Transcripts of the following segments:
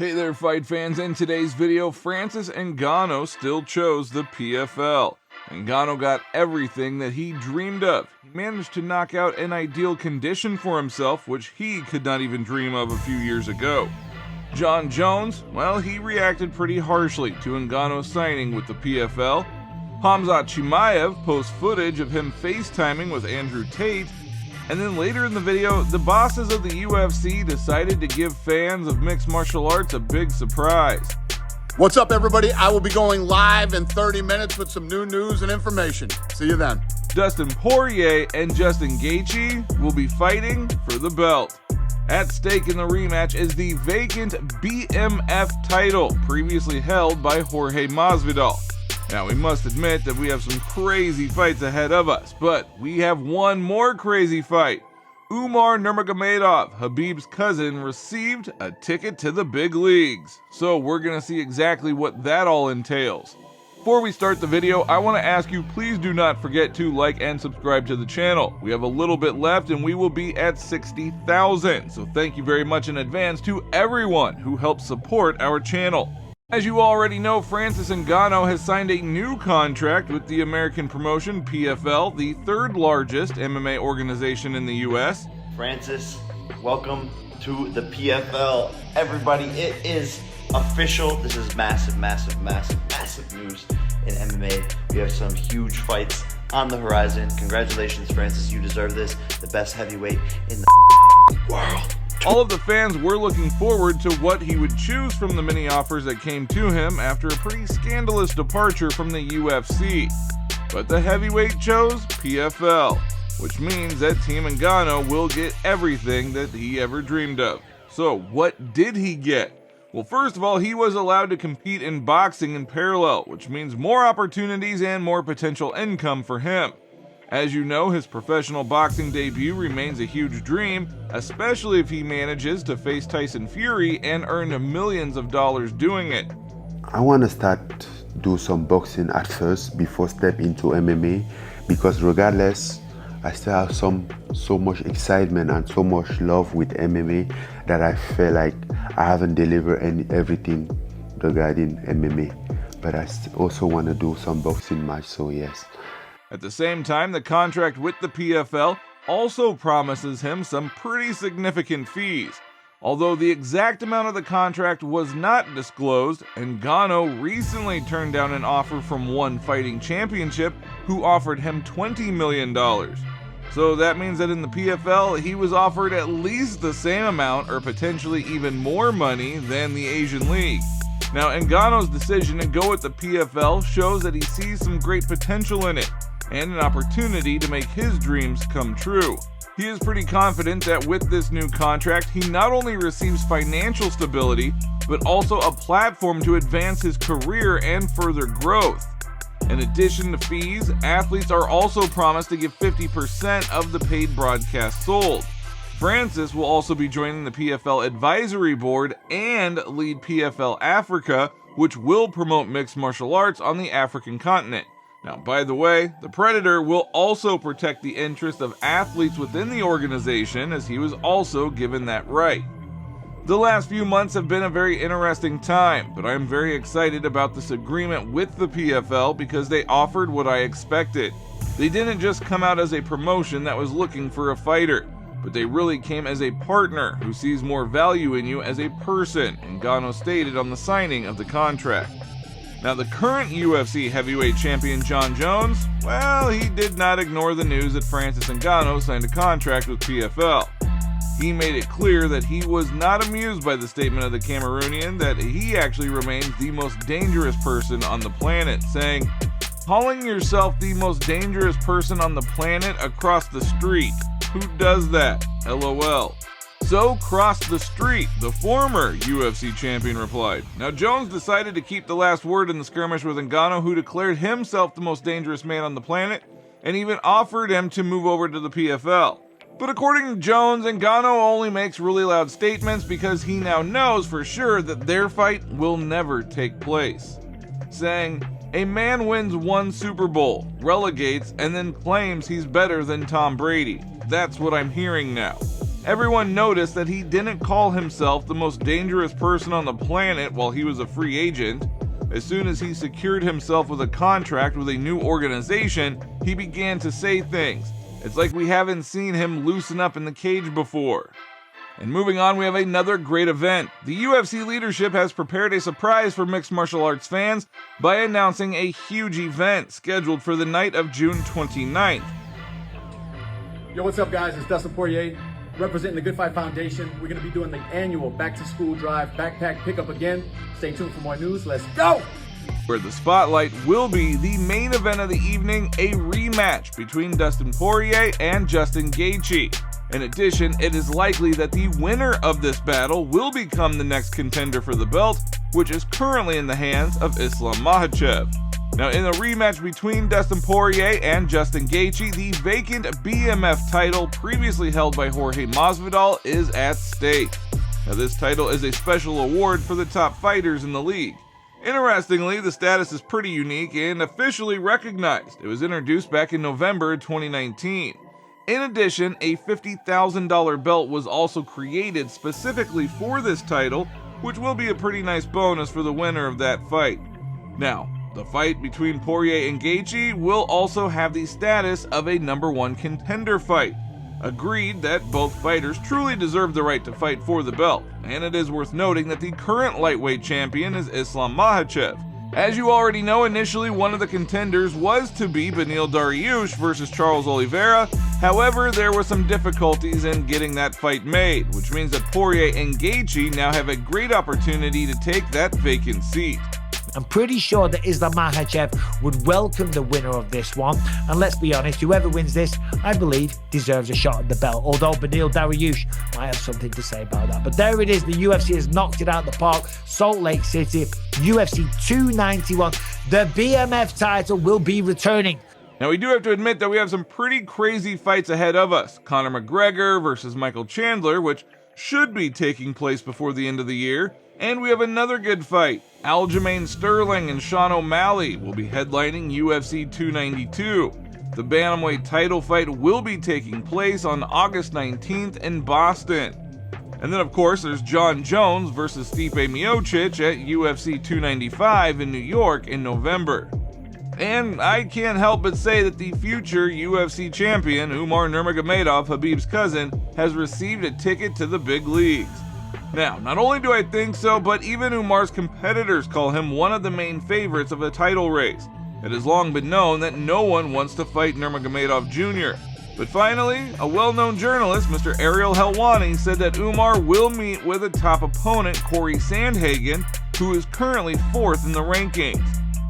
Hey there, fight fans. In today's video, Francis Ngannou still chose the PFL. Ngannou got everything that he dreamed of. He managed to knock out an ideal condition for himself, which he could not even dream of a few years ago. Jon Jones, well, he reacted pretty harshly to Ngannou's signing with the PFL. Khamzat chimaev posts footage of him facetiming with Andrew Tate. And then later in the video, the bosses of the UFC decided to give fans of mixed martial arts a big surprise. What's up, everybody? I will be going live in 30 minutes with some new news and information. See you then. Dustin Poirier and Gaethje will be fighting for the belt. At stake in the rematch is the vacant BMF title, previously held by Jorge Masvidal. Now, we must admit that we have some crazy fights ahead of us, but we have one more crazy fight. Umar Nurmagomedov, Khabib's cousin, received a ticket to the big leagues. So we're going to see exactly what that all entails. Before we start the video, I want to ask you, please do not forget to like and subscribe to the channel. We have a little bit left and we will be at 60,000. So thank you very much in advance to everyone who helps support our channel. As you already know, Francis Ngannou has signed a new contract with the American promotion PFL, the third largest MMA organization in the US. Francis, welcome to the PFL. Everybody, it is official. This is massive news in MMA. We have some huge fights on the horizon. Congratulations, Francis. You deserve this. The best heavyweight in the world. All of the fans were looking forward to what he would choose from the many offers that came to him after a pretty scandalous departure from the UFC. But the heavyweight chose PFL, which means that Team Ngannou will get everything that he ever dreamed of. So what did he get? Well, first of all, he was allowed to compete in boxing in parallel, which means more opportunities and more potential income for him. As you know, his professional boxing debut remains a huge dream, especially if he manages to face Tyson Fury and earn millions of dollars doing it. I want to start do some boxing at first before step into MMA, because regardless, I still have so much excitement and so much love with MMA that I feel like I haven't delivered everything regarding MMA. But I also want to do some boxing match, so yes. At the same time, the contract with the PFL also promises him some pretty significant fees. Although the exact amount of the contract was not disclosed, Ngannou recently turned down an offer from One Fighting Championship, who offered him $20 million. So that means that in the PFL, he was offered at least the same amount or potentially even more money than the Asian League. Now, Ngannou's decision to go with the PFL shows that he sees some great potential in it, and an opportunity to make his dreams come true. He is pretty confident that with this new contract, he not only receives financial stability, but also a platform to advance his career and further growth. In addition to fees, athletes are also promised to give 50% of the paid broadcast sold. Francis will also be joining the PFL Advisory Board and lead PFL Africa, which will promote mixed martial arts on the African continent. Now, by the way, the Predator will also protect the interest of athletes within the organization, as he was also given that right. The last few months have been a very interesting time, but I'm very excited about this agreement with the PFL because they offered what I expected. They didn't just come out as a promotion that was looking for a fighter, but they really came as a partner who sees more value in you as a person, Ngannou stated on the signing of the contract. Now, the current UFC heavyweight champion Jon Jones, well, he did not ignore the news that Francis Ngannou signed a contract with PFL. He made it clear that he was not amused by the statement of the Cameroonian that he actually remains the most dangerous person on the planet, saying, "Calling yourself the most dangerous person on the planet across the street? Who does that? LOL. So cross the street," the former UFC champion replied. Now, Jones decided to keep the last word in the skirmish with Ngannou, who declared himself the most dangerous man on the planet, and even offered him to move over to the PFL. But according to Jones, Ngannou only makes really loud statements because he now knows for sure that their fight will never take place. Saying, "A man wins one Super Bowl, relegates, and then claims he's better than Tom Brady. That's what I'm hearing now." everyone noticed that he didn't call himself the most dangerous person on the planet while he was a free agent. As soon as he secured himself with a contract with a new organization, he began to say things. It's like we haven't seen him loosen up in the cage before. And moving on, we have another great event. The UFC leadership has prepared a surprise for mixed martial arts fans by announcing a huge event scheduled for the night of June 29th. Yo, what's up, guys? It's Dustin Poirier, representing the Good Fight Foundation. We're going to be doing the annual back-to-school drive backpack pickup again. Stay tuned for more news. Let's go! Where the spotlight will be the main event of the evening, a rematch between Dustin Poirier and Justin Gaethje. In addition, it is likely that the winner of this battle will become the next contender for the belt, which is currently in the hands of Islam Makhachev. Now, in a rematch between Dustin Poirier and Justin Gaethje, the vacant BMF title previously held by Jorge Masvidal is at stake. Now, this title is a special award for the top fighters in the league. Interestingly, the status is pretty unique and officially recognized. It was introduced back in November 2019. In addition, a $50,000 belt was also created specifically for this title, which will be a pretty nice bonus for the winner of that fight. Now, the fight between Poirier and Gaethje will also have the status of a #1 contender fight. Agreed that both fighters truly deserve the right to fight for the belt, and it is worth noting that the current lightweight champion is Islam Makhachev. As you already know, initially one of the contenders was to be Beneil Dariush versus Charles Oliveira. However, there were some difficulties in getting that fight made, which means that Poirier and Gaethje now have a great opportunity to take that vacant seat. I'm pretty sure that Islam Makhachev would welcome the winner of this one. And let's be honest, whoever wins this, I believe, deserves a shot at the belt. Although Beneil Dariush might have something to say about that. But there it is. The UFC has knocked it out of the park. Salt Lake City, UFC 291. The BMF title will be returning. Now, we do have to admit that we have some pretty crazy fights ahead of us. Conor McGregor versus Michael Chandler, which should be taking place before the end of the year. And we have another good fight. Aljamain Sterling and Sean O'Malley will be headlining UFC 292. The bantamweight title fight will be taking place on August 19th in Boston. And then, of course, there's Jon Jones versus Stipe Miocic at UFC 295 in New York in November. And I can't help but say that the future UFC champion, Umar Nurmagomedov, Khabib's cousin, has received a ticket to the big leagues. Now, not only do I think so, but even Umar's competitors call him one of the main favorites of a title race. It has long been known that no one wants to fight Nurmagomedov Jr. But finally, a well-known journalist, Mr. Ariel Helwani, said that Umar will meet with a top opponent, Corey Sandhagen, who is currently 4th in the rankings.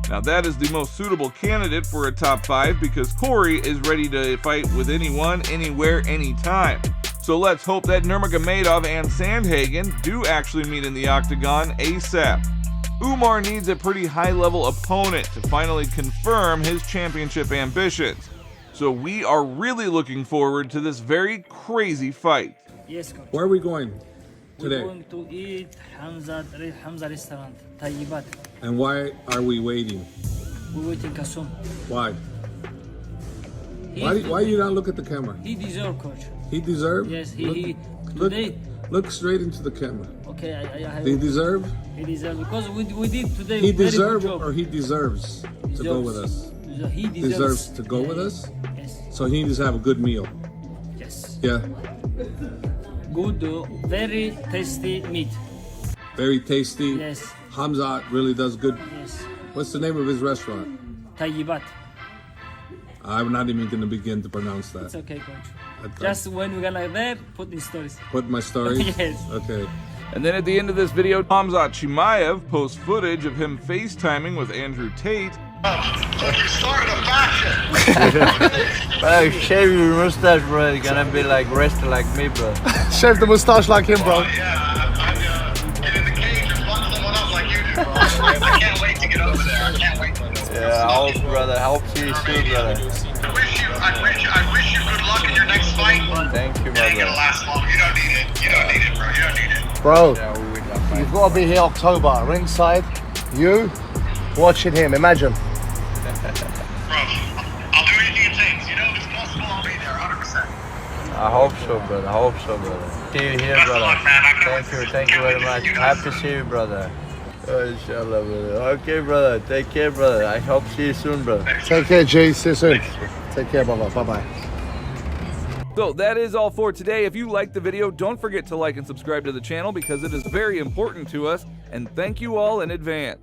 Now, that is the most suitable candidate for a top 5 because Corey is ready to fight with anyone, anywhere, anytime. So let's hope that Nurmagomedov and Sandhagen do actually meet in the octagon ASAP. Umar needs a pretty high-level opponent to finally confirm his championship ambitions. So we are really looking forward to this very crazy fight. Yes, coach. Where are we going today? We're going to eat Khamzat restaurant, Tayyibat. And why are we waiting? We're waiting Kasum. Why? Why you not look at the camera? He deserves, coach. He deserves? Yes, Look straight into the camera. Okay, I have. He deserve? He deserves because we did today. He very deserve good job. or he deserves to go with us? He Deserves to go with us? Yes. So he needs to have a good meal. Yes. Yeah. Good, very tasty meat. Very tasty. Yes. Khamzat really does good. Yes. What's the name of his restaurant? Tayyibat. I'm not even going to begin to pronounce that. It's okay, coach. Just when we're gonna there, put in stories. Put my story? Yes. Okay. And then at the end of this video, Khamzat Chimaev posts footage of him FaceTiming with Andrew Tate. You started a faction. Bro, shave your mustache, bro. You're gonna be like wrestler like me, bro. Shave the mustache like him, bro. Yeah, I'm get in the cage and fuck someone up like you do, bro. I can't wait to get over there. I can't wait to get over there. Yeah, I hope, brother. I hope see you soon, brother. I wish you good luck in your next fight. Thank you, It ain't gonna brother. last long. You don't need it. You don't need it, bro. You don't need it. Bro, Yeah, we win that fight. you've got to be here October, ringside. You watching him, imagine. Bro, I'll do anything it takes. You know, if it's possible, I'll be there 100%. I hope so, brother. I hope so, brother. See you here, brother. Thank you very much. Happy to see you, brother. Oh, inshallah, brother. Okay, brother. Take care, brother. I hope to see you soon, brother. Take care, G. See you soon. Take care, brother. Bye-bye. So that is all for today. If you liked the video, don't forget to like and subscribe to the channel because it is very important to us. And thank you all in advance.